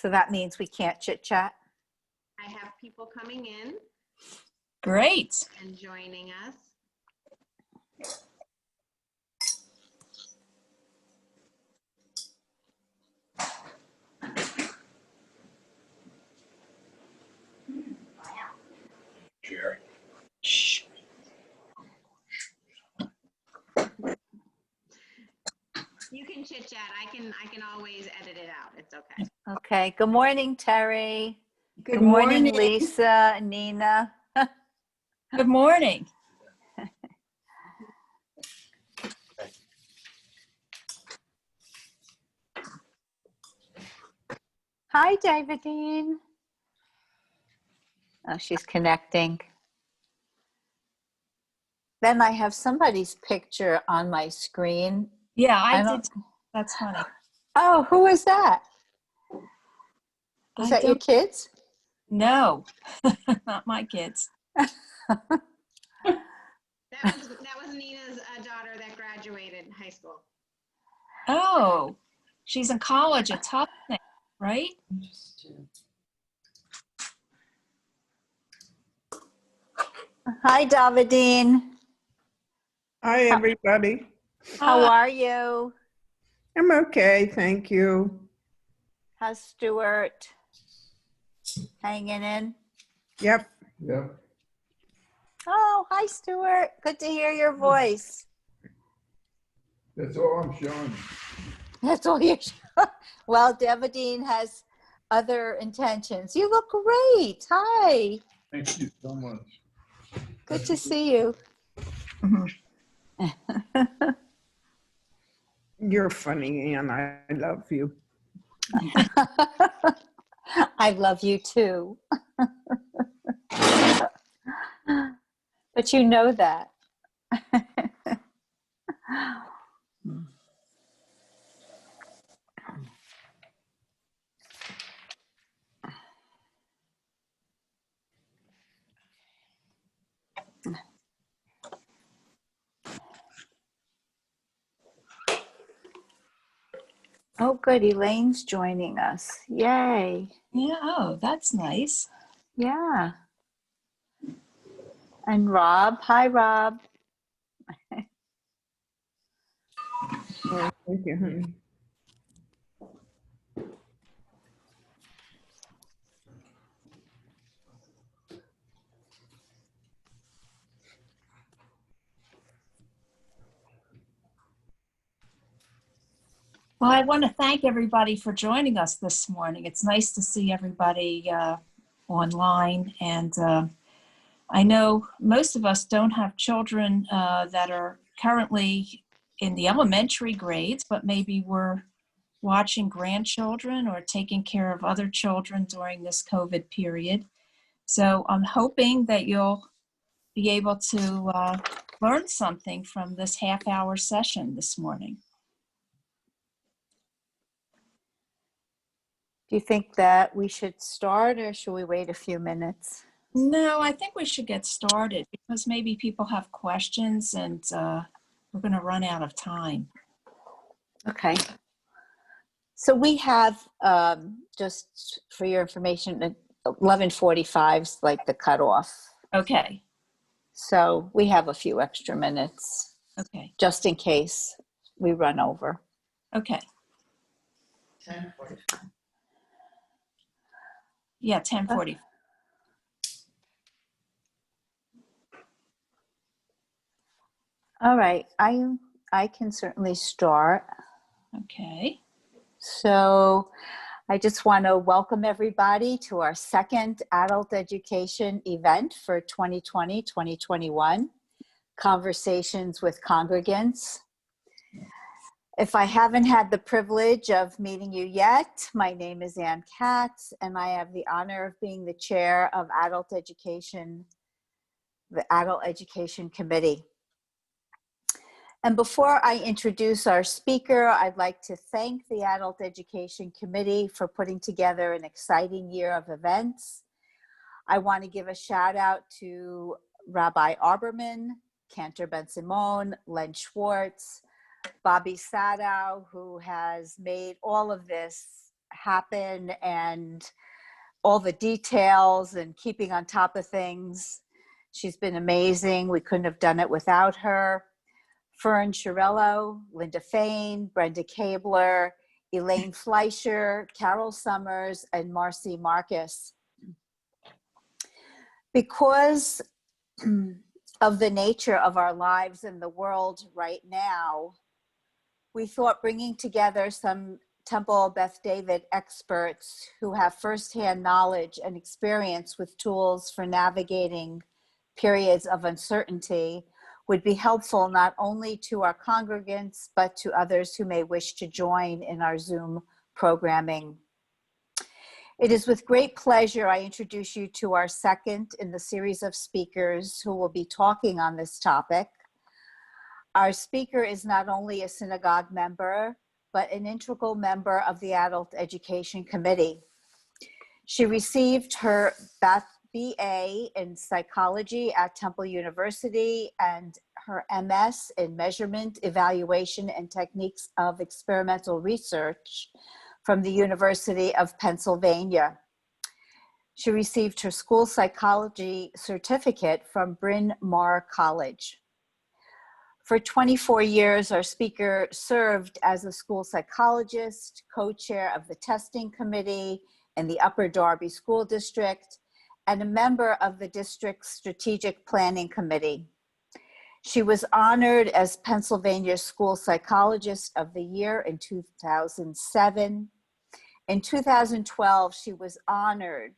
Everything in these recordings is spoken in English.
So that means we can't chit chat. I have people coming in Great. and joining us. Jerry. Shh. You can chit chat. I can always edit it out. It's okay. Okay. Good morning, Terry. Good morning, morning. Lisa, Nina. Good morning. Hi, Davidine. Oh, she's connecting. Then I have somebody's picture on my screen. Yeah, I don't- did. That's funny. Oh, who is that? Is that your kids? No, not my kids. That was Nina's daughter that graduated high school. Oh, she's in college at Tufts, right? Hi, Davidine. Hi, everybody. How are you? I'm okay, thank you. How's Stuart? Hanging in? Yep. Yep. Oh, hi, Stuart. Good to hear your voice. That's all I'm showing. That's all you're showing. Well, Davidine has other intentions. You look great. Hi. Thank you so much. Good to see you. You're funny, Ann. I love you. I love you too. But you know that. Oh, good. Elaine's joining us. Yay. Yeah, oh, that's nice. Yeah. And Rob. Hi, Rob. Oh, thank you, honey. Well, I want to thank everybody for joining us this morning. It's nice to see everybody online. And I know most of us don't have children that are currently in the elementary grades, but maybe we're watching grandchildren or taking care of other children during this COVID period. So I'm hoping that you'll be able to learn something from this half-hour session this morning. Do you think that we should start or should we wait a few minutes? No, I think we should get started because maybe people have questions and we're going to run out of time. Okay. So we have, just for your information, 11:45 is like the cutoff. Okay. So we have a few extra minutes Okay. just in case we run over. Okay. 10:45. Yeah, 10:40. All right. I can certainly start. Okay. So I just want to welcome everybody to our second adult education event for 2020-2021, Conversations with Congregants. If I haven't had the privilege of meeting you yet, my name is Ann Katz, and I have the honor of being the chair of the Adult Education Committee. And before I introduce our speaker, I'd like to thank the Adult Education Committee for putting together an exciting year of events. I want to give a shout out to Rabbi Arberman, Cantor Ben-Simon, Len Schwartz, Bobby Sadow, who has made all of this happen and all the details and keeping on top of things. She's been amazing. We couldn't have done it without her. Fern Chiarello, Linda Fain, Brenda Kabler, Elaine Fleischer, Carol Summers, and Marcy Marcus. Because of the nature of our lives in the world right now, we thought bringing together some Temple Beth David experts who have firsthand knowledge and experience with tools for navigating periods of uncertainty would be helpful not only to our congregants, but to others who may wish to join in our Zoom programming. It is with great pleasure I introduce you to our second in the series of speakers who will be talking on this topic. Our speaker is not only a synagogue member, but an integral member of the Adult Education Committee. She received her BA in psychology at Temple University and her MS in measurement, evaluation, and techniques of experimental research from the University of Pennsylvania. She received her school psychology certificate from Bryn Mawr College. For 24 years, our speaker served as a school psychologist, co-chair of the testing committee in the Upper Darby School District, and a member of the district's strategic planning committee. She was honored as Pennsylvania School Psychologist of the Year in 2007. In 2012, she was honored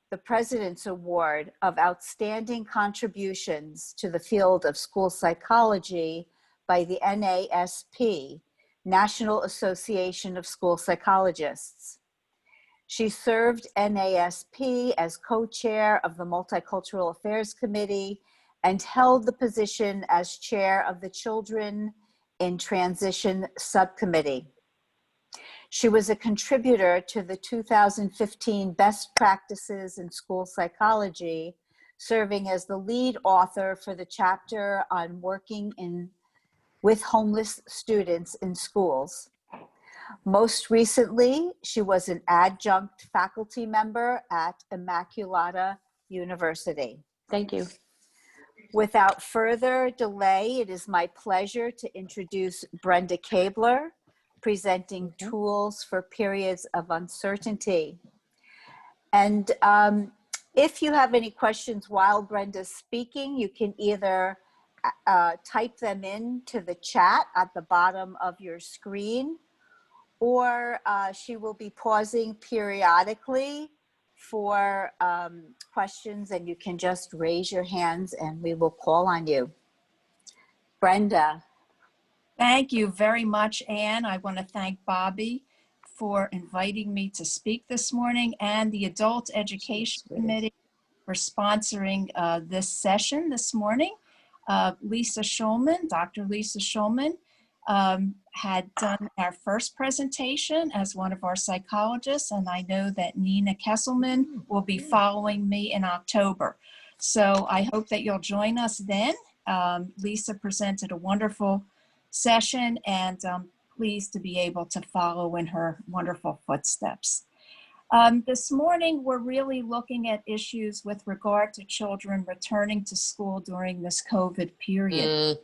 the President's Award of Outstanding Contributions to the Field of School Psychology by the NASP, National Association of School Psychologists. She served NASP as co-chair of the Multicultural Affairs Committee and held the position as chair of the Children in Transition Subcommittee. She was a contributor to the 2015 Best Practices in School Psychology, serving as the lead author for the chapter on working with homeless students in schools. Most recently, she was an adjunct faculty member at Immaculata University. Thank you. Without further delay, it is my pleasure to introduce Brenda Kabler, presenting tools for periods of uncertainty. And if you have any questions while Brenda's speaking, you can either type them into the chat at the bottom of your screen, or she will be pausing periodically for questions, and you can just raise your hands and we will call on you. Brenda. Thank you very much, Anne. I want to thank Bobby for inviting me to speak this morning and the Adult Education Committee for sponsoring this session this morning. Lisa Schulman, Dr. Lisa Schulman, had done our first presentation as one of our psychologists, and I know that Nina Kesselman will be following me in October. So I hope that you'll join us then. Lisa presented a wonderful session, and I'm pleased to be able to follow in her wonderful footsteps. This morning, we're really looking at issues with regard to children returning to school during this COVID period.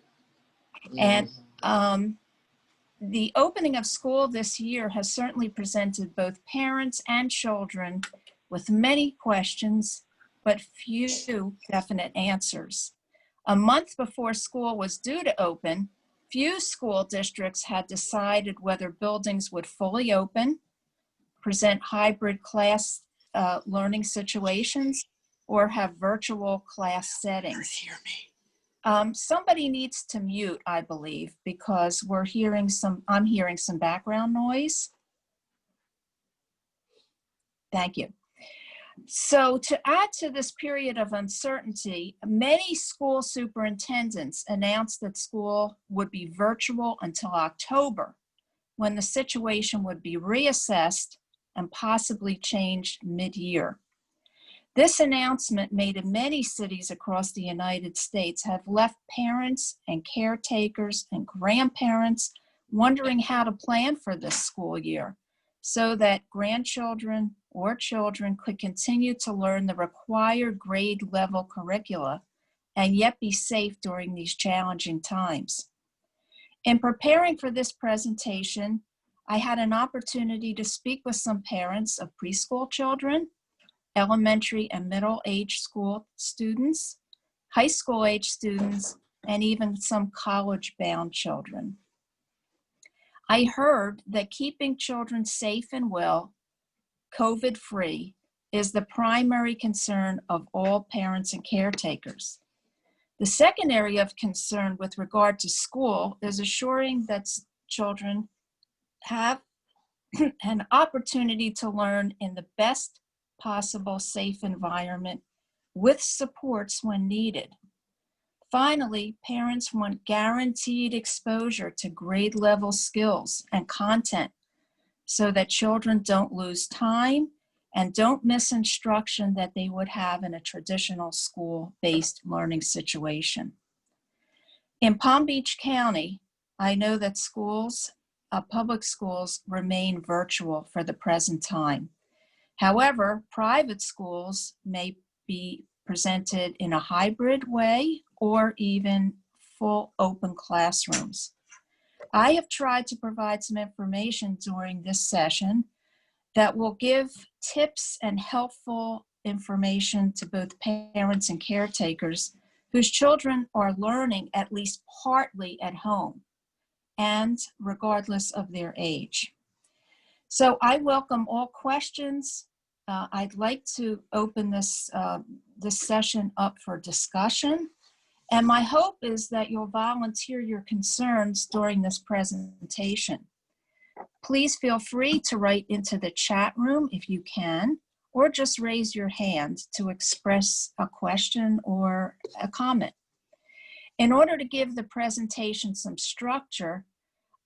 And the opening of school this year has certainly presented both parents and children with many questions, but few definite answers. A month before school was due to open, few school districts had decided whether buildings would fully open, present hybrid class learning situations, or have virtual class settings. Somebody needs to mute, I believe, because I'm hearing some background noise. Thank you. So to add to this period of uncertainty, many school superintendents announced that school would be virtual until October, when the situation would be reassessed and possibly changed mid-year. This announcement made in many cities across the United States have left parents and caretakers and grandparents wondering how to plan for this school year. so that grandchildren or children could continue to learn the required grade level curricula and yet be safe during these challenging times. In preparing for this presentation, I had an opportunity to speak with some parents of preschool children, elementary and middle age school students, high school age students, and even some college-bound children. I heard that keeping children safe and well, COVID-free, is the primary concern of all parents and caretakers. The second area of concern with regard to school is assuring that children have an opportunity to learn in the best possible safe environment with supports when needed. Finally, parents want guaranteed exposure to grade level skills and content so that children don't lose time and don't miss instruction that they would have in a traditional school-based learning situation. In Palm Beach County, I know that schools, public schools, remain virtual for the present time. However, private schools may be presented in a hybrid way or even full open classrooms. I have tried to provide some information during this session that will give tips and helpful information to both parents and caretakers whose children are learning at least partly at home and regardless of their age. So I welcome all questions. I'd like to open this session up for discussion. And my hope is that you'll volunteer your concerns during this presentation. Please feel free to write into the chat room if you can, or just raise your hand to express a question or a comment. In order to give the presentation some structure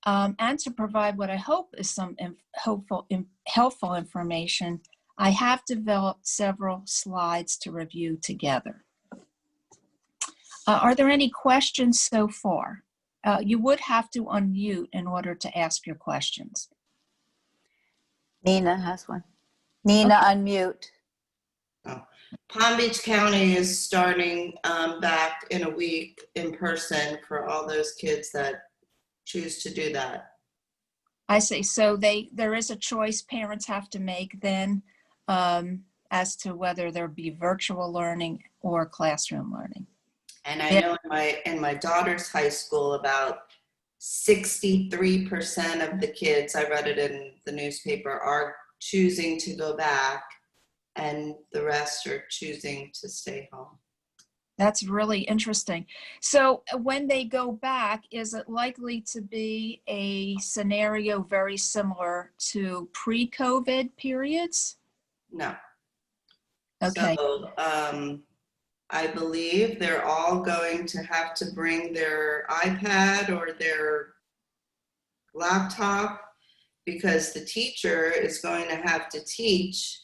and to provide what I hope is some helpful information, I have developed several slides to review together. Are there any questions so far? You would have to unmute in order to ask your questions. Nina has one. Nina, Okay. unmute. Oh. Palm Beach County is starting back in a week in person for all those kids that choose to do that. I see. So there is a choice parents have to make then as to whether there be virtual learning or classroom learning. And I know in my daughter's high school, about 63% of the kids, I read it in the newspaper, are choosing to go back, and the rest are choosing to stay home. That's really interesting. So when they go back, is it likely to be a scenario very similar to pre-COVID periods? No. Okay. So I believe they're all going to have to bring their iPad or their laptop, because the teacher is going to have to teach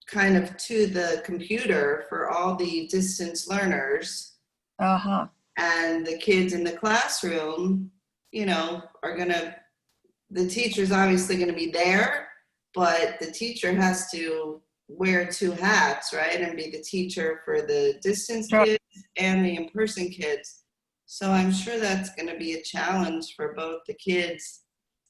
kind of to the computer for all the distance learners. Uh-huh. And the kids in the classroom, you know, the teacher's obviously going to be there, but the teacher has to wear two hats, right? And be the teacher for the distance Sure. kids and the in-person kids. So I'm sure that's going to be a challenge for both the kids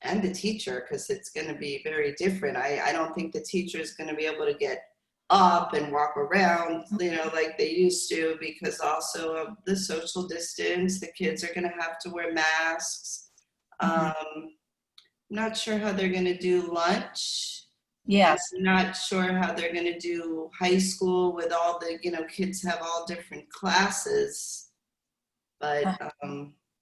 and the teacher, because it's going to be very different. I don't think the teacher is going to be able to get up and walk around, you know, like they used to, because also of the social distance. The kids are going to have to wear masks. I'm not sure how they're going to do lunch. Yes. I'm not sure how they're going to do high school with all the, you know, kids have all different classes. But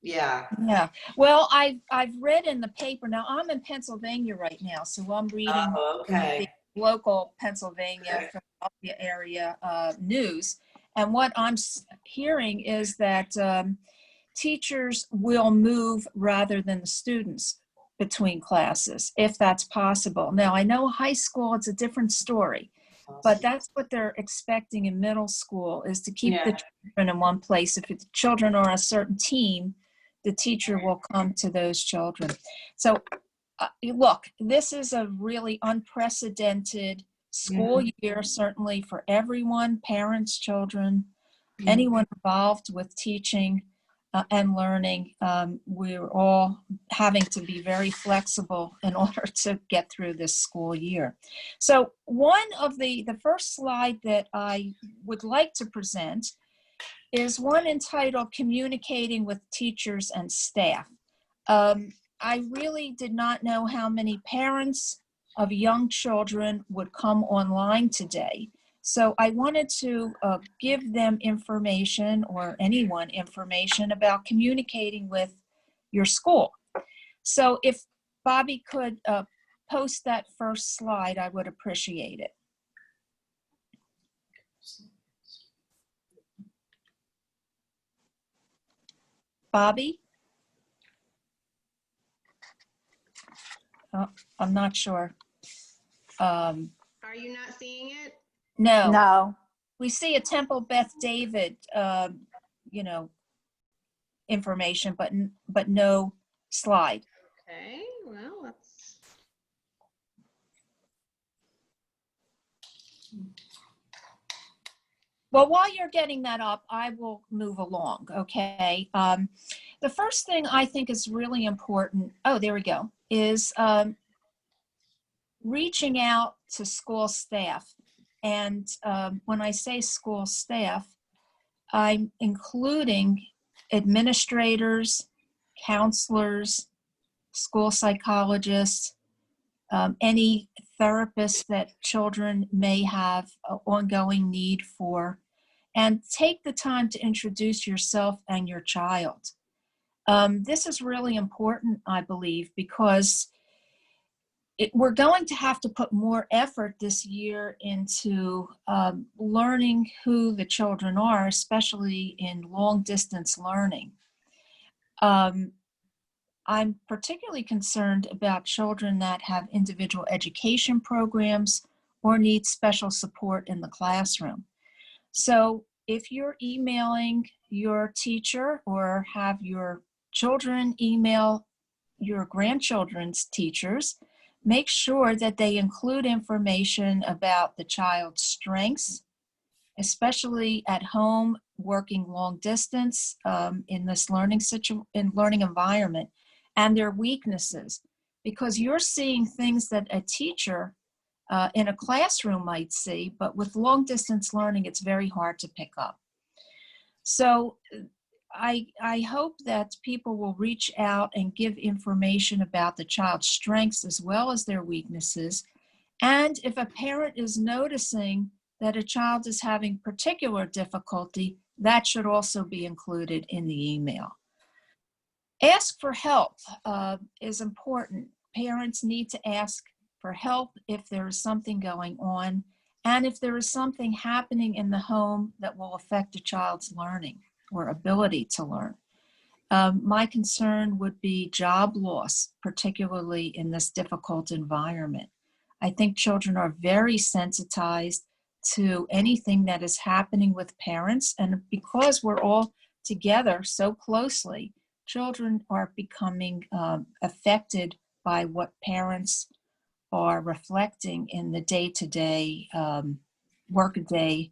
yeah. Yeah. Well, I've read in the paper. Now I'm in Pennsylvania right now, so I'm reading Oh, okay. the local Pennsylvania, Okay. Philadelphia area news. And what I'm hearing is that teachers will move rather than the students between classes, if that's possible. Now, I know high school, it's a different story, but that's what they're expecting in middle school, is to keep the children in one place. If the children are a certain team, the teacher will come to those children. So Look, this is a really unprecedented school year, certainly for everyone, parents, children, anyone involved with teaching and learning. We're all having to be very flexible in order to get through this school year. So one of the first slide that I would like to present is one entitled Communicating with Teachers and Staff. I really did not know how many parents of young children would come online today. So I wanted to give them information, or anyone information, about communicating with your school. So if Bobby could post that first slide, I would appreciate it. Bobby? Oh, I'm not sure. Are you not seeing it? No. No. We see a Temple Beth David, information, but no slide. Okay, well, let's. Well, while you're getting that up, I will move along, okay? The first thing I think is really important, oh, there we go, is reaching out to school staff. And when I say school staff, I'm including administrators, counselors, school psychologists, any therapists that children may have an ongoing need for, and take the time to introduce yourself and your child. This is really important, I believe, because we're going to have to put more effort this year into learning who the children are, especially in long distance learning. I'm particularly concerned about children that have individual education programs or need special support in the classroom. So if you're emailing your teacher, or have your children email your grandchildren's teachers, make sure that they include information about the child's strengths, especially at home, working long distance in this learning environment, and their weaknesses, because you're seeing things that a teacher in a classroom might see, but with long distance learning, it's very hard to pick up. So I hope that people will reach out and give information about the child's strengths as well as their weaknesses. And if a parent is noticing that a child is having particular difficulty, that should also be included in the email. Ask for help is important. Parents need to ask for help if there is something going on, and if there is something happening in the home that will affect a child's learning or ability to learn. My concern would be job loss, particularly in this difficult environment. I think children are very sensitized to anything that is happening with parents, and because we're all together so closely, children are becoming affected by what parents are reflecting in the day-to-day workaday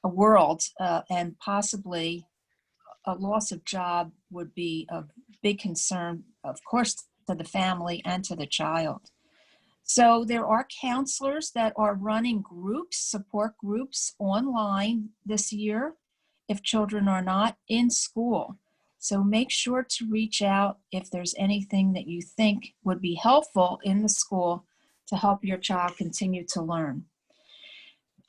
world, and possibly a loss of job would be a big concern, of course, to the family and to the child. So there are counselors that are running groups, support groups online this year if children are not in school. So make sure to reach out if there's anything that you think would be helpful in the school to help your child continue to learn.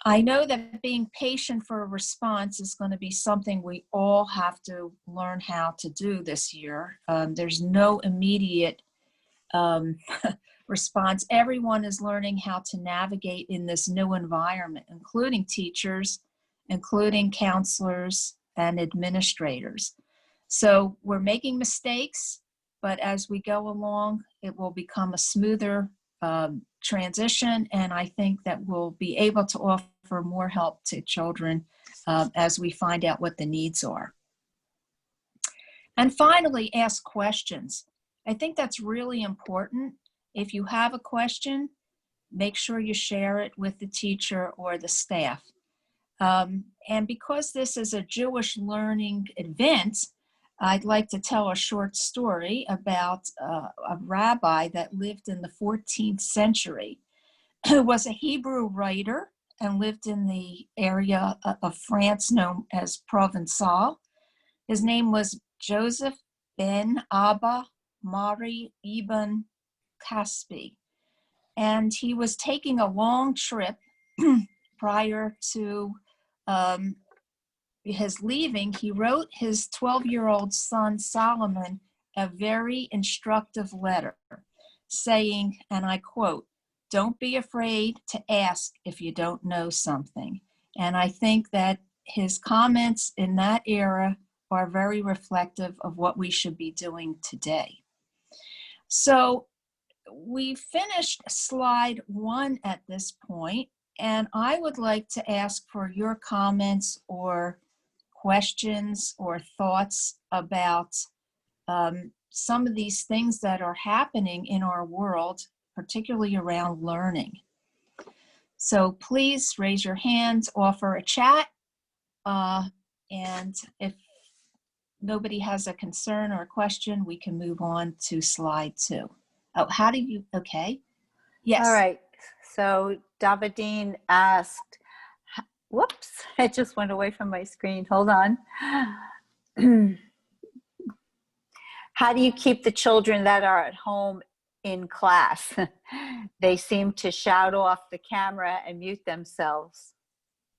I know that being patient for a response is going to be something we all have to learn how to do this year. There's no immediate response. Everyone is learning how to navigate in this new environment, including teachers, including counselors and administrators. So we're making mistakes, but as we go along, it will become a smoother transition, and I think that we'll be able to offer more help to children as we find out what the needs are. And finally, ask questions. I think that's really important. If you have a question, make sure you share it with the teacher or the staff. And because this is a Jewish learning event, I'd like to tell a short story about a rabbi that lived in the 14th century, who was a Hebrew writer and lived in the area of France known as Provençal. His name was Joseph ben Abba Mari ibn Caspi. And he was taking a long trip prior to his leaving. He wrote his 12-year-old son Solomon a very instructive letter saying, and I quote, "Don't be afraid to ask if you don't know something." And I think that his comments in that era are very reflective of what we should be doing today. So we finished slide 1 at this point, and I would like to ask for your comments or questions or thoughts about some of these things that are happening in our world, particularly around learning. So please raise your hands, offer a chat, and if nobody has a concern or a question, we can move on to slide 2. Oh, how do you, okay. Yes. All right. So Davidine asked, whoops, it just went away from my screen. Hold on. How do you keep the children that are at home in class? They seem to shout off the camera and mute themselves.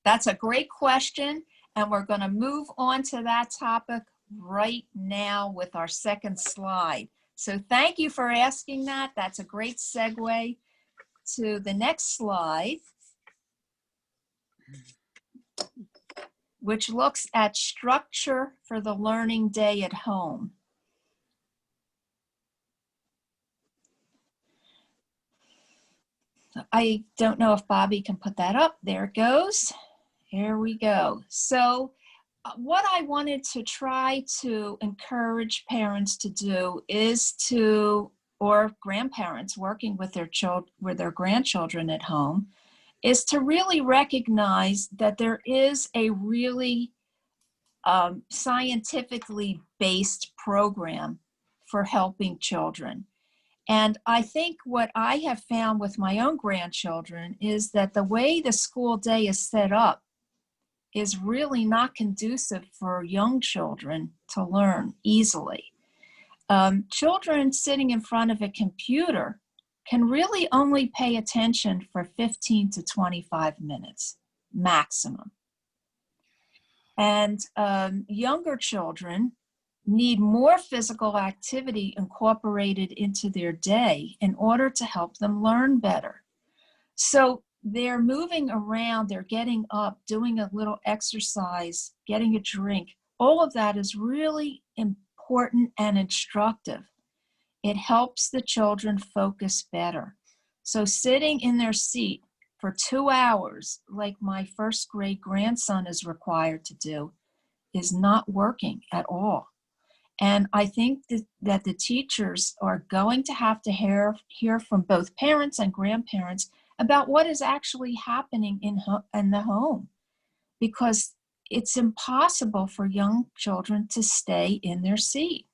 That's a great question, and we're going to move on to that topic right now with our second slide. So thank you for asking that. That's a great segue to the next slide, which looks at structure for the learning day at home. I don't know if Bobby can put that up. There it goes. Here we go. So what I wanted to try to encourage parents to do is to, or grandparents working with their grandchildren at home, is to really recognize that there is a really scientifically based program for helping children. And I think what I have found with my own grandchildren is that the way the school day is set up is really not conducive for young children to learn easily. Children sitting in front of a computer can really only pay attention for 15 to 25 minutes maximum. And younger children need more physical activity incorporated into their day in order to help them learn better. So they're moving around, they're getting up, doing a little exercise, getting a drink. All of that is really important and instructive. It helps the children focus better. So sitting in their seat for 2 hours, like my first grade grandson is required to do, is not working at all. And I think that the teachers are going to have to hear from both parents and grandparents about what is actually happening in the home, because it's impossible for young children to stay in their seat.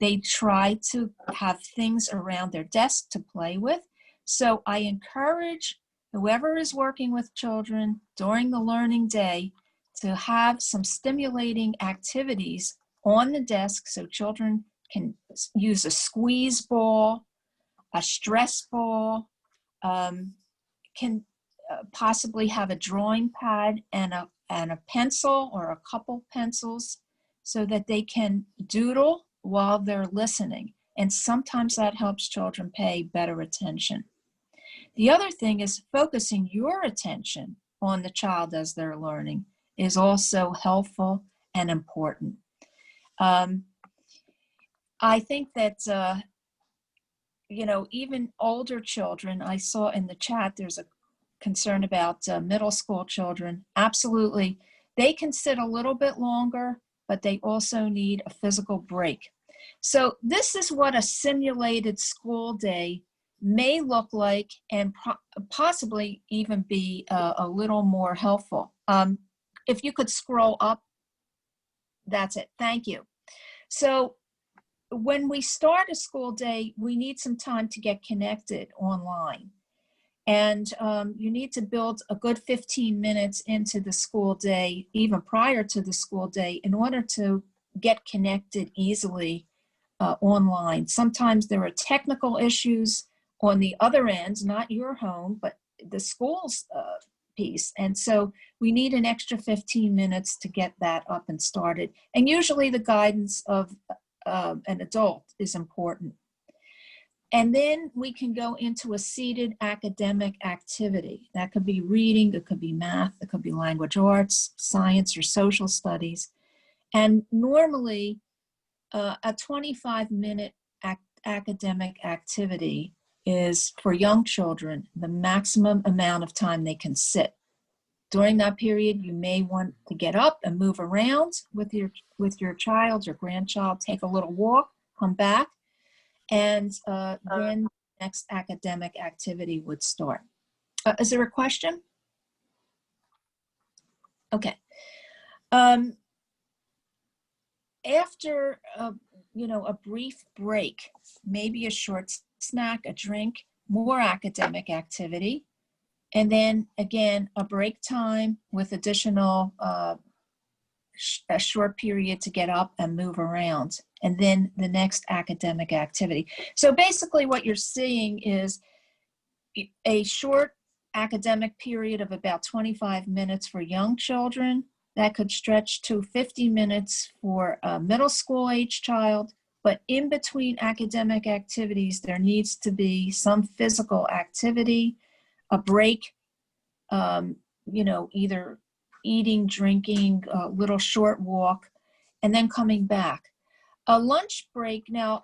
They try to have things around their desk to play with. So I encourage whoever is working with children during the learning day to have some stimulating activities on the desk so children can use a squeeze ball, a stress ball, can possibly have a drawing pad and a pencil or a couple pencils so that they can doodle while they're listening. And sometimes that helps children pay better attention. The other thing is focusing your attention on the child as they're learning is also helpful and important. I think that, even older children, I saw in the chat, there's a concern about middle school children. Absolutely. They can sit a little bit longer, but they also need a physical break. So this is what a simulated school day may look like and possibly even be a little more helpful. If you could scroll up, that's it. Thank you. So when we start a school day, we need some time to get connected online. And you need to build a good 15 minutes into the school day, even prior to the school day, in order to get connected easily online. Sometimes there are technical issues on the other end, not your home, but the school's piece. And so we need an extra 15 minutes to get that up and started. And usually the guidance of an adult is important. And then we can go into a seated academic activity. That could be reading, it could be math, it could be language arts, science, or social studies. And normally a 25-minute academic activity is, for young children, the maximum amount of time they can sit. During that period, you may want to get up and move around with your child or grandchild, take a little walk, come back, and then the next academic activity would start. Is there a question? Okay. After a brief break, maybe a short snack, a drink, more academic activity, and then again a break time with additional a short period to get up and move around, and then the next academic activity. So basically what you're seeing is a short academic period of about 25 minutes for young children that could stretch to 50 minutes for a middle school age child. But in between academic activities, there needs to be some physical activity, a break, either eating, drinking, a little short walk, and then coming back. A lunch break, now,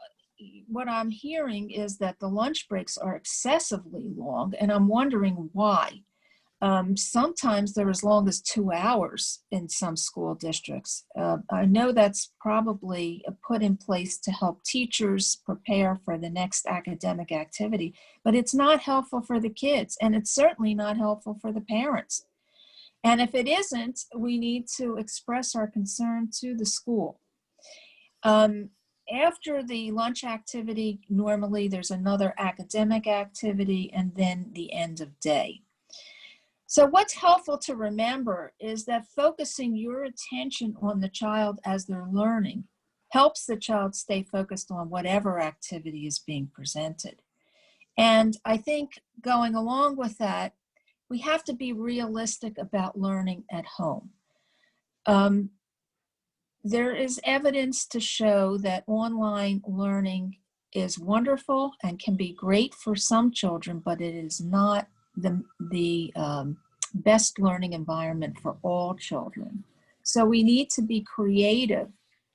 what I'm hearing is that the lunch breaks are excessively long, and I'm wondering why. Sometimes they're as long as 2 hours in some school districts. I know that's probably put in place to help teachers prepare for the next academic activity, but it's not helpful for the kids, and it's certainly not helpful for the parents. And if it isn't, we need to express our concern to the school. After the lunch activity, normally there's another academic activity and then the end of day. So what's helpful to remember is that focusing your attention on the child as they're learning helps the child stay focused on whatever activity is being presented. And I think going along with that, we have to be realistic about learning at home. There is evidence to show that online learning is wonderful and can be great for some children, but it is not the best learning environment for all children. So we need to be creative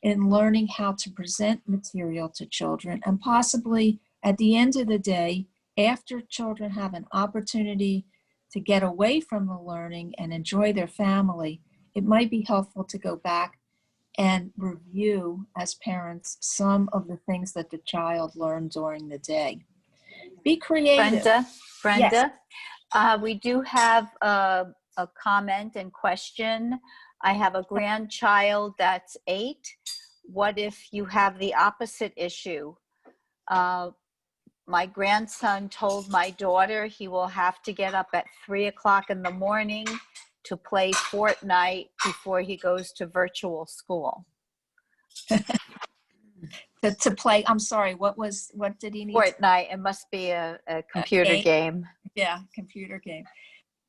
in learning how to present material to children, and possibly at the end of the day, after children have an opportunity to get away from the learning and enjoy their family, it might be helpful to go back and review as parents some of the things that the child learned during the day. Be creative. Brenda, Yes. we do have a comment and question. I have a grandchild that's 8. What if you have the opposite issue? My grandson told my daughter he will have to get up at 3 o'clock in the morning to play Fortnite before he goes to virtual school. To play, I'm sorry, what did he need? Fortnite, it must be a computer game. Yeah, computer game.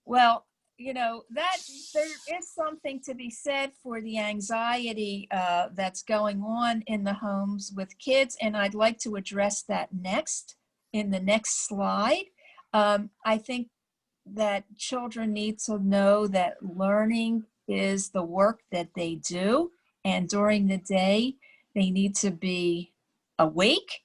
Well, that there is something to be said for the anxiety that's going on in the homes with kids, and I'd like to address that next in the next slide. I think that children need to know that learning is the work that they do, and during the day they need to be awake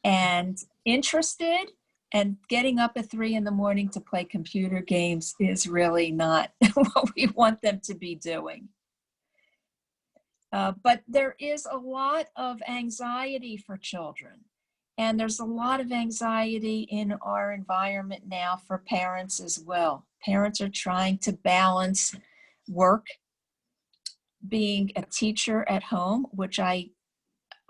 and interested, and getting up at 3 in the morning to play computer games is really not what we want them to be doing. But there is a lot of anxiety for children. And there's a lot of anxiety in our environment now for parents as well. Parents are trying to balance work, being a teacher at home, which I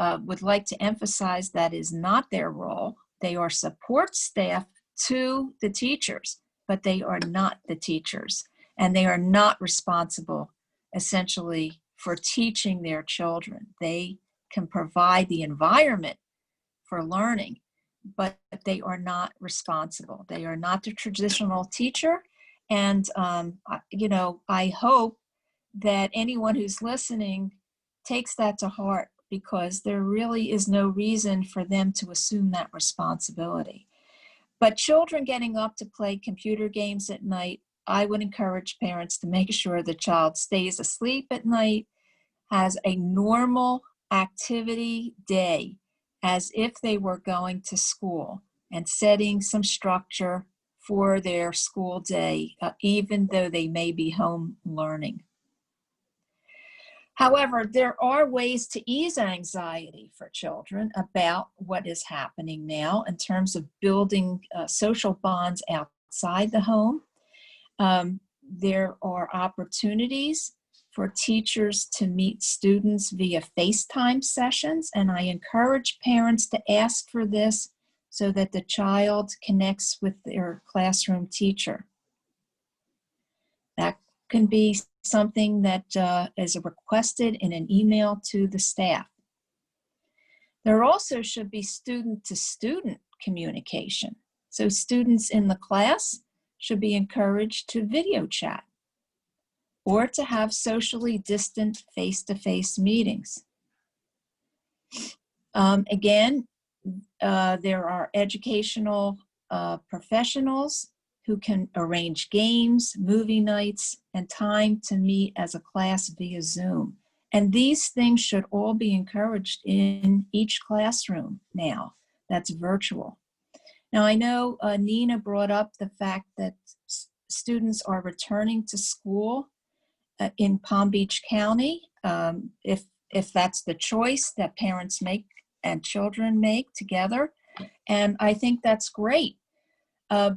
would like to emphasize that is not their role. They are support staff to the teachers, but they are not the teachers. And they are not responsible, essentially, for teaching their children. They can provide the environment for learning, but they are not responsible. They are not the traditional teacher. And, I hope that anyone who's listening takes that to heart, because there really is no reason for them to assume that responsibility. But children getting up to play computer games at night, I would encourage parents to make sure the child stays asleep at night, has a normal activity day as if they were going to school, and setting some structure for their school day, even though they may be home learning. However, there are ways to ease anxiety for children about what is happening now in terms of building social bonds outside the home. There are opportunities for teachers to meet students via FaceTime sessions, and I encourage parents to ask for this so that the child connects with their classroom teacher. That can be something that is requested in an email to the staff. There also should be student-to-student communication. So students in the class should be encouraged to video chat or to have socially distant face-to-face meetings. Again, there are educational professionals who can arrange games, movie nights, and time to meet as a class via Zoom. And these things should all be encouraged in each classroom now that's virtual. Now, I know Nina brought up the fact that students are returning to school in Palm Beach County, if that's the choice that parents make and children make together. And I think that's great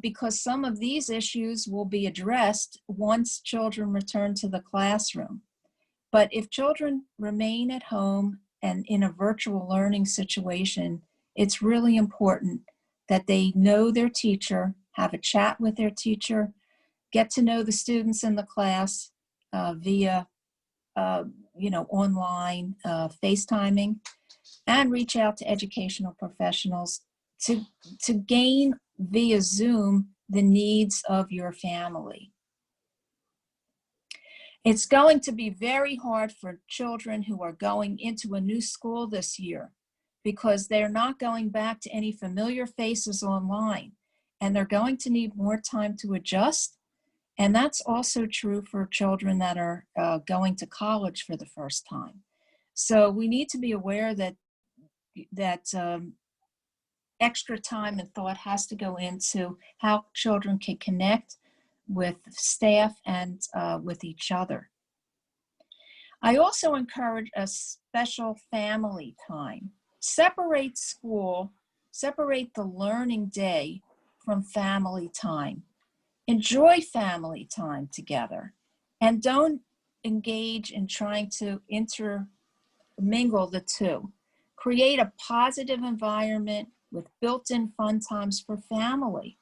because some of these issues will be addressed once children return to the classroom. But if children remain at home and in a virtual learning situation, it's really important that they know their teacher, have a chat with their teacher, get to know the students in the class via online FaceTiming, and reach out to educational professionals to gain via Zoom the needs of your family. It's going to be very hard for children who are going into a new school this year because they're not going back to any familiar faces online, and they're going to need more time to adjust. And that's also true for children that are going to college for the first time. So we need to be aware that extra time and thought has to go into how children can connect with staff and with each other. I also encourage a special family time. Separate the learning day from family time. Enjoy family time together, and don't engage in trying to intermingle the two. Create a positive environment with built-in fun times for family.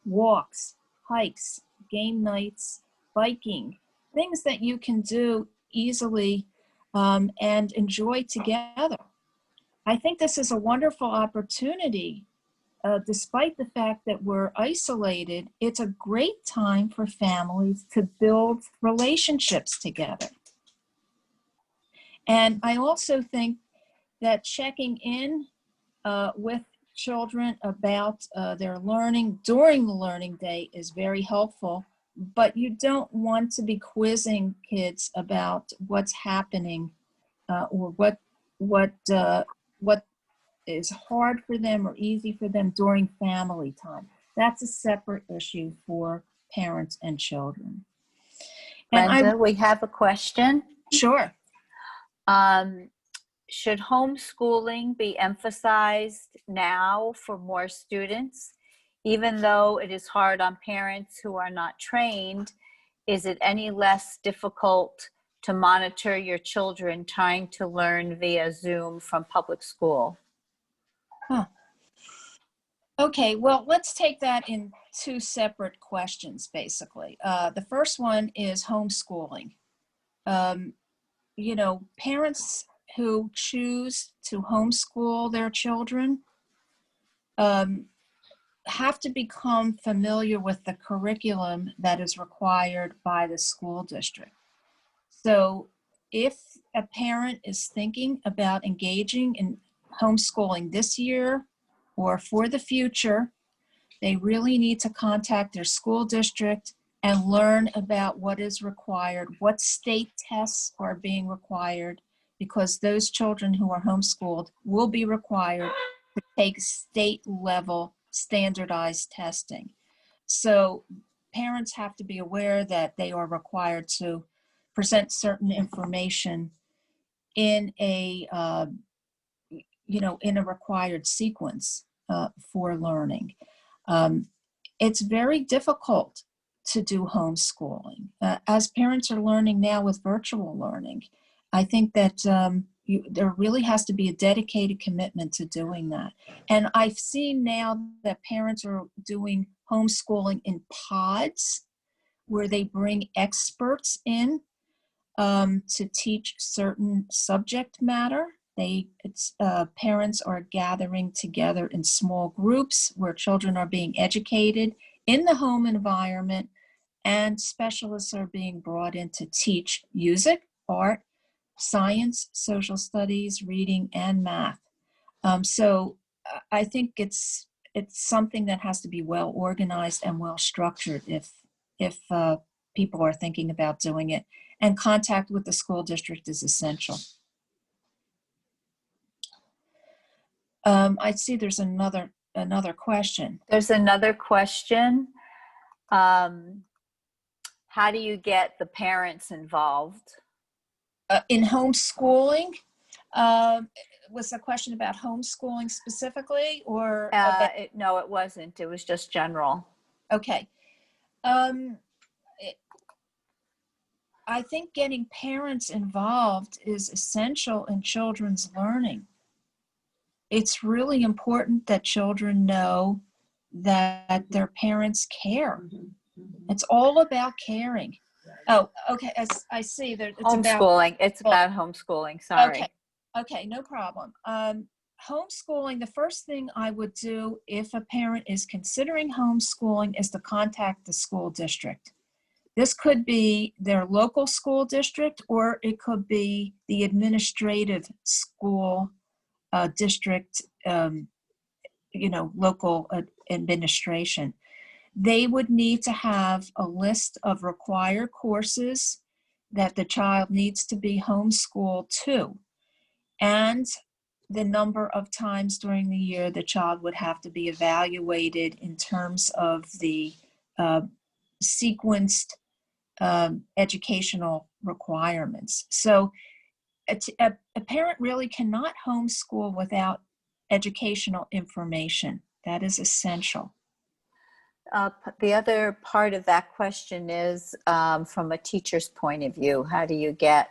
Walks, hikes, game nights, biking, things that you can do easily and enjoy together. I think this is a wonderful opportunity. Despite the fact that we're isolated, it's a great time for families to build relationships together. And I also think that checking in with children about their learning during the learning day is very helpful, but you don't want to be quizzing kids about what's happening or what is hard for them or easy for them during family time. That's a separate issue for parents and children. Brenda, we have a question. Sure. should homeschooling be emphasized now for more students? Even though it is hard on parents who are not trained, is it any less difficult to monitor your children trying to learn via Zoom from public school? Okay, well, let's take that in two separate questions, basically. The first one is homeschooling. You know, parents who choose to homeschool their children have to become familiar with the curriculum that is required by the school district. So if a parent is thinking about engaging in homeschooling this year or for the future, they really need to contact their school district and learn about what is required, what state tests are being required, because those children who are homeschooled will be required to take state level standardized testing. So parents have to be aware that they are required to present certain information in a, in a required sequence for learning. It's very difficult to do homeschooling. As parents are learning now with virtual learning, I think that there really has to be a dedicated commitment to doing that. And I've seen now that parents are doing homeschooling in pods where they bring experts in to teach certain subject matter. Parents are gathering together in small groups where children are being educated in the home environment, and specialists are being brought in to teach music, art, science, social studies, reading, and math. So I think it's something that has to be well organized and well structured if people are thinking about doing it, and contact with the school district is essential. I see there's another question. There's another question. How do you get the parents involved? In homeschooling, was the question about homeschooling specifically, or? No, it wasn't. It was just general. Okay. I think getting parents involved is essential in children's learning. It's really important that children know that their parents care. It's all about caring. Oh, okay. I see that it's Homeschooling. It's about homeschooling. Sorry. Okay, no problem. Homeschooling, the first thing I would do if a parent is considering homeschooling is to contact the school district. This could be their local school district, or it could be the administrative school district, local administration. They would need to have a list of required courses that the child needs to be homeschooled to, and the number of times during the year the child would have to be evaluated in terms of the sequenced educational requirements. So a parent really cannot homeschool without educational information. That is essential. The other part of that question is from a teacher's point of view, how do you get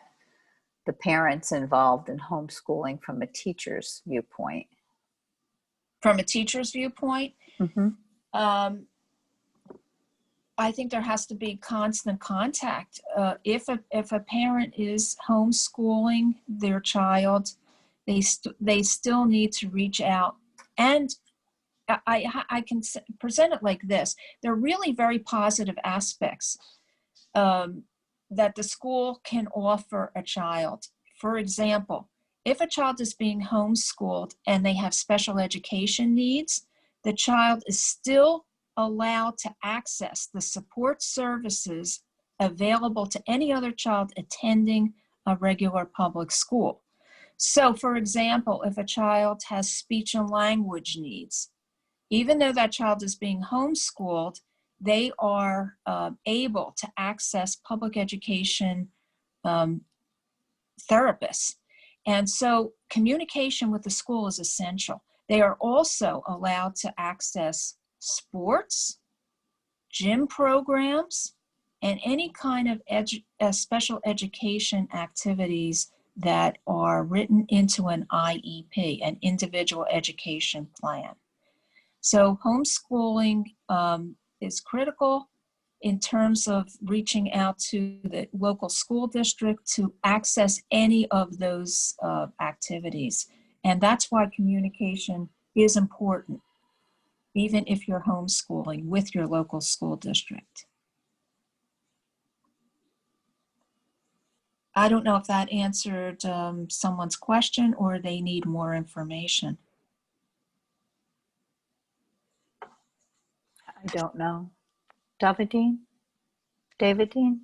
the parents involved in homeschooling from a teacher's viewpoint? From a teacher's viewpoint, I think there has to be constant contact. If a parent is homeschooling their child, they still need to reach out. And I can present it like this. There are really very positive aspects that the school can offer a child. For example, if a child is being homeschooled and they have special education needs, the child is still allowed to access the support services available to any other child attending a regular public school. So, for example, if a child has speech and language needs, even though that child is being homeschooled, they are able to access public education therapists. And so communication with the school is essential. They are also allowed to access sports, gym programs, and any kind of special education activities that are written into an IEP, an individual education plan. So homeschooling is critical in terms of reaching out to the local school district to access any of those activities. And that's why communication is important, even if you're homeschooling with your local school district. I don't know if that answered someone's question or they need more information. I don't know. Davidine? Davidine?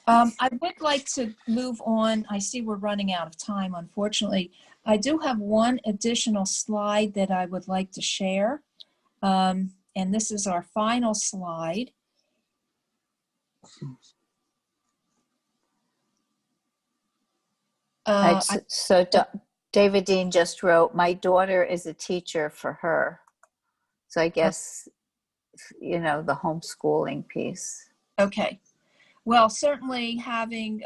I would like to move on. I see we're running out of time, unfortunately. I do have one additional slide that I would like to share. And this is our final slide. Davidine just wrote, my daughter is a teacher for her. So I guess, you know, the homeschooling piece. Okay. Well, certainly having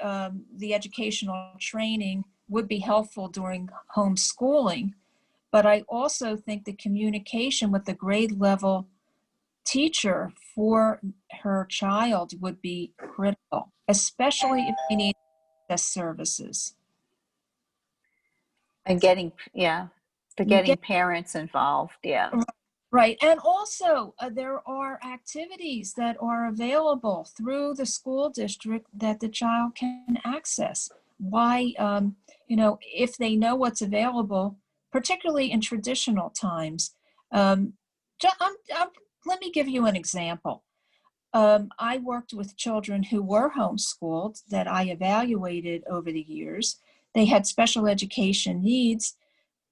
the educational training would be helpful during homeschooling, but I also think the communication with the grade level teacher for her child would be critical, especially if they need access services. And getting parents involved, yeah. Right, and also there are activities that are available through the school district that the child can access. Why, you know, if they know what's available, particularly in traditional times. Let me give you an example. I worked with children who were homeschooled that I evaluated over the years. They had special education needs,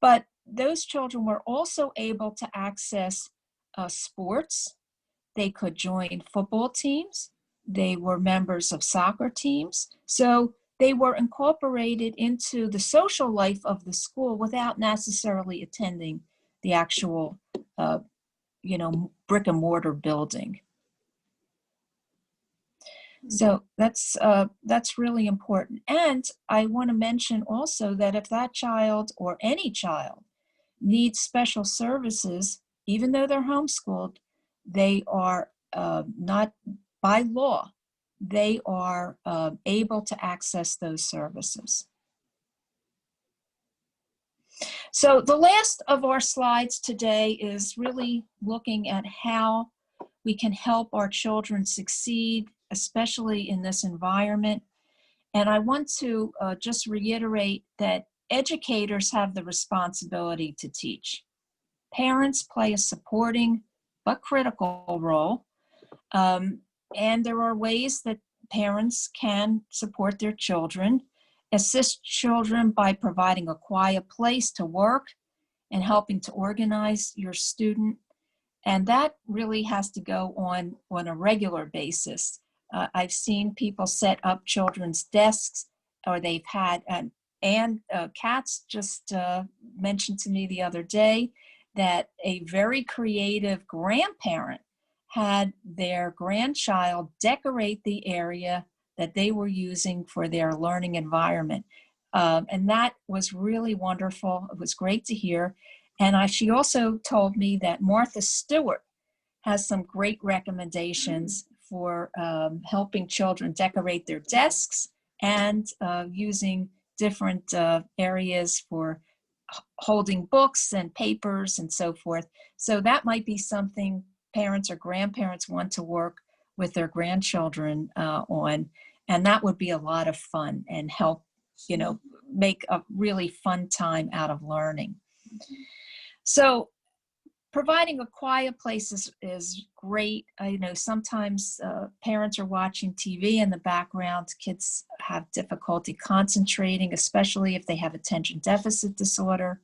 but those children were also able to access sports. They could join football teams. They were members of soccer teams. So they were incorporated into the social life of the school without necessarily attending the actual, you know, brick and mortar building. So that's really important. And I want to mention also that if that child or any child needs special services, even though they're homeschooled, they are not, by law, they are able to access those services. So the last of our slides today is really looking at how we can help our children succeed, especially in this environment. And I want to just reiterate that educators have the responsibility to teach. Parents play a supporting but critical role. And there are ways that parents can support their children, assist children by providing a quiet place to work and helping to organize your student. And that really has to go on a regular basis. I've seen people set up children's desks, or they've had, and Katz just mentioned to me the other day that a very creative grandparent had their grandchild decorate the area that they were using for their learning environment. And that was really wonderful. It was great to hear. And she also told me that Martha Stewart has some great recommendations for helping children decorate their desks and using different areas for holding books and papers and so forth. So that might be something parents or grandparents want to work with their grandchildren on. And that would be a lot of fun and help, you know, make a really fun time out of learning. So providing a quiet place is great. I know sometimes parents are watching TV in the background. Kids have difficulty concentrating, especially if they have attention deficit disorder.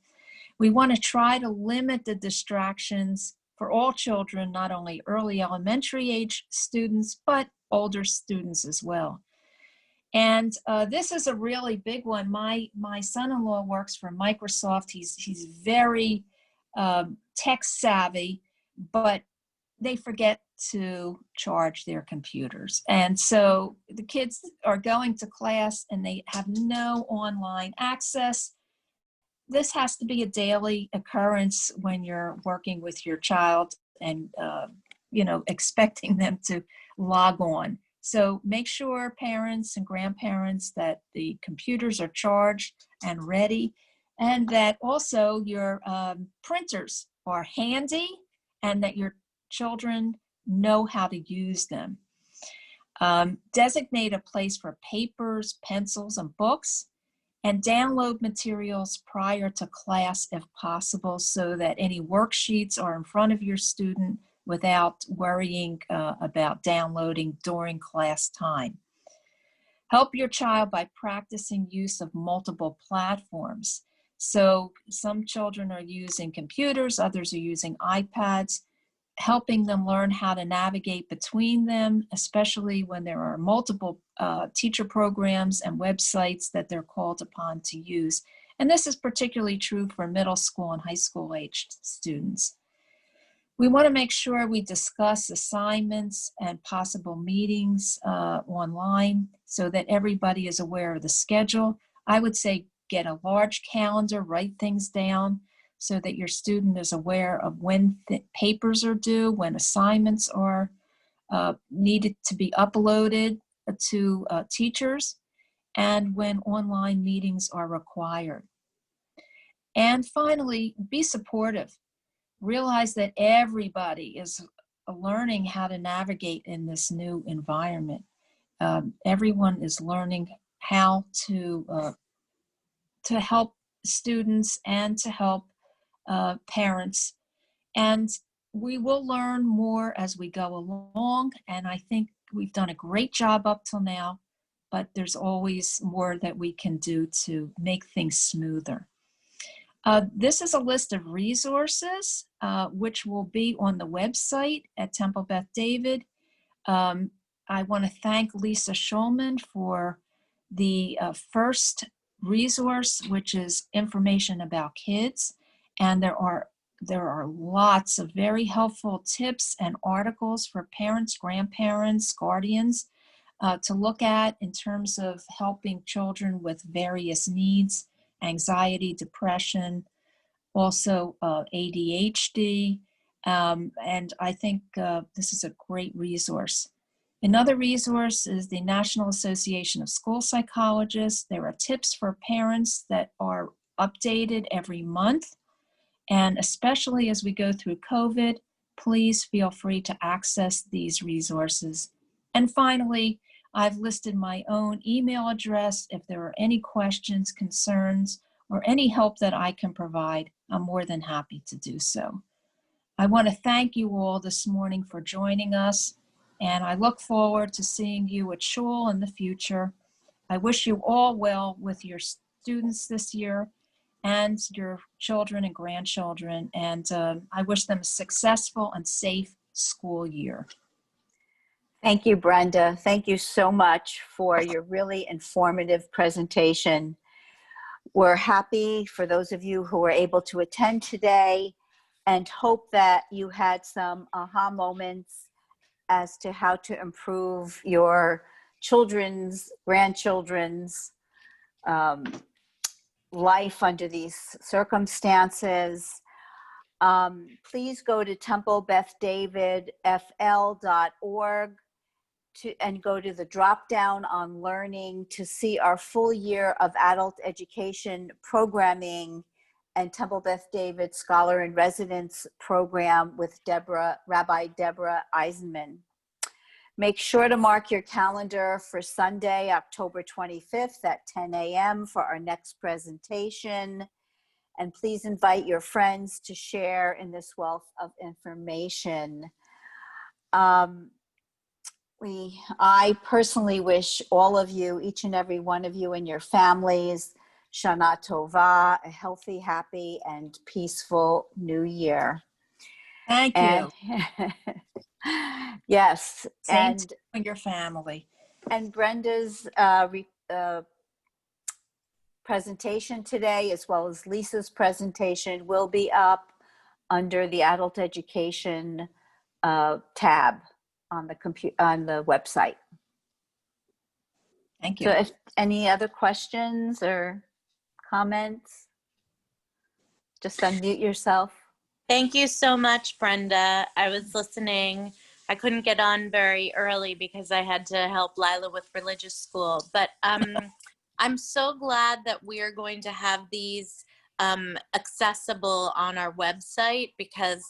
We want to try to limit the distractions for all children, not only early elementary age students, but older students as well. And this is a really big one. My son-in-law works for Microsoft. He's very tech savvy, but they forget to charge their computers. And so the kids are going to class and they have no online access. This has to be a daily occurrence when you're working with your child and, expecting them to log on. So make sure, parents and grandparents, that the computers are charged and ready, and that also your printers are handy and that your children know how to use them. Designate a place for papers, pencils, and books, and download materials prior to class if possible, so that any worksheets are in front of your student without worrying about downloading during class time. Help your child by practicing use of multiple platforms. So some children are using computers, others are using iPads, helping them learn how to navigate between them, especially when there are multiple teacher programs and websites that they're called upon to use. And this is particularly true for middle school and high school aged students. We want to make sure we discuss assignments and possible meetings online so that everybody is aware of the schedule. I would say get a large calendar, write things down so that your student is aware of when papers are due, when assignments are needed to be uploaded to teachers, and when online meetings are required. And finally, be supportive. Realize that everybody is learning how to navigate in this new environment. Everyone is learning how to help students and to help parents. And we will learn more as we go along. And I think we've done a great job up till now, but there's always more that we can do to make things smoother. This is a list of resources, which will be on the website at Temple Beth David. I want to thank Lisa Schulman for the first resource, which is information about kids. And there are lots of very helpful tips and articles for parents, grandparents, guardians to look at in terms of helping children with various needs, anxiety, depression, also ADHD. And I think this is a great resource. Another resource is the National Association of School Psychologists. There are tips for parents that are updated every month. And especially as we go through COVID, please feel free to access these resources. And finally, I've listed my own email address. If there are any questions, concerns, or any help that I can provide, I'm more than happy to do so. I want to thank you all this morning for joining us, and I look forward to seeing you at Shul in the future. I wish you all well with your students this year and your children and grandchildren, and I wish them a successful and safe school year. Thank you, Brenda. Thank you so much for your really informative presentation. We're happy for those of you who were able to attend today and hope that you had some aha moments as to how to improve your children's, grandchildren's life under these circumstances. Please go to templebethdavidfl.org and go to the drop down on learning to see our full year of adult education programming and Temple Beth David Scholar in Residence program with Rabbi Deborah Eisenman. Make sure to mark your calendar for Sunday, October 25th at 10 a.m. for our next presentation. And please invite your friends to share in this wealth of information. I personally wish all of you, each and every one of you and your families, Shana Tova, a healthy, happy, and peaceful new year. Thank you. Yes. Same And to you and your family. And Brenda's presentation today, as well as Lisa's presentation, will be up under the adult education tab on the website. Thank So you. if any other questions or comments, just unmute yourself. Thank you so much, Brenda. I was listening. I couldn't get on very early because I had to help Lila with religious school. But I'm so glad that we are going to have these accessible on our website, because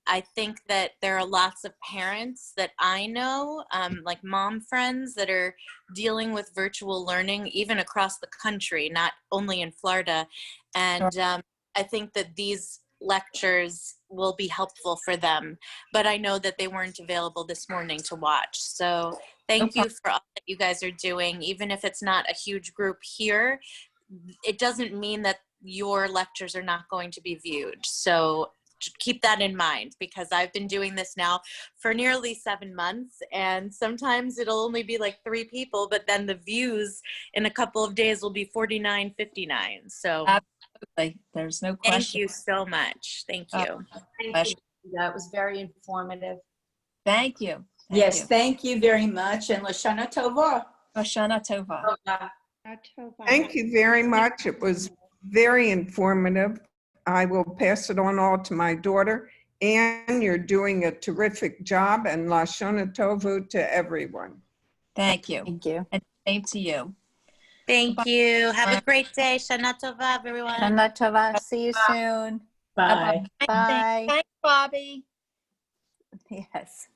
I think that there are lots of parents that I know, like mom friends, that are dealing with virtual learning, even across the country, not only in Florida. And I think that these lectures will be helpful for them, but I know that they weren't available this morning to watch. So thank you for all that you guys are doing. Even if it's not a huge group here, it doesn't mean that your lectures are not going to be viewed. So keep that in mind, because I've been doing this now for nearly 7 months, and sometimes it'll only be like 3 people, but then the views in a couple of days will be 49, 59. So There's no thank question. you so much. Thank you. Thank you. That was very informative. Thank you. Yes, thank you very much. And Lashana Tova. Hoshana Tova. Thank you very much. It was very informative. I will pass it on all to my daughter. And you're doing a terrific job. And Lashana Tova to everyone. Thank you. Thank you. And same to you. Thank you. Have a great day. Shana Tova, everyone. Shana Tova. See you soon. Bye. Bye. Thanks, Bobby. Yes.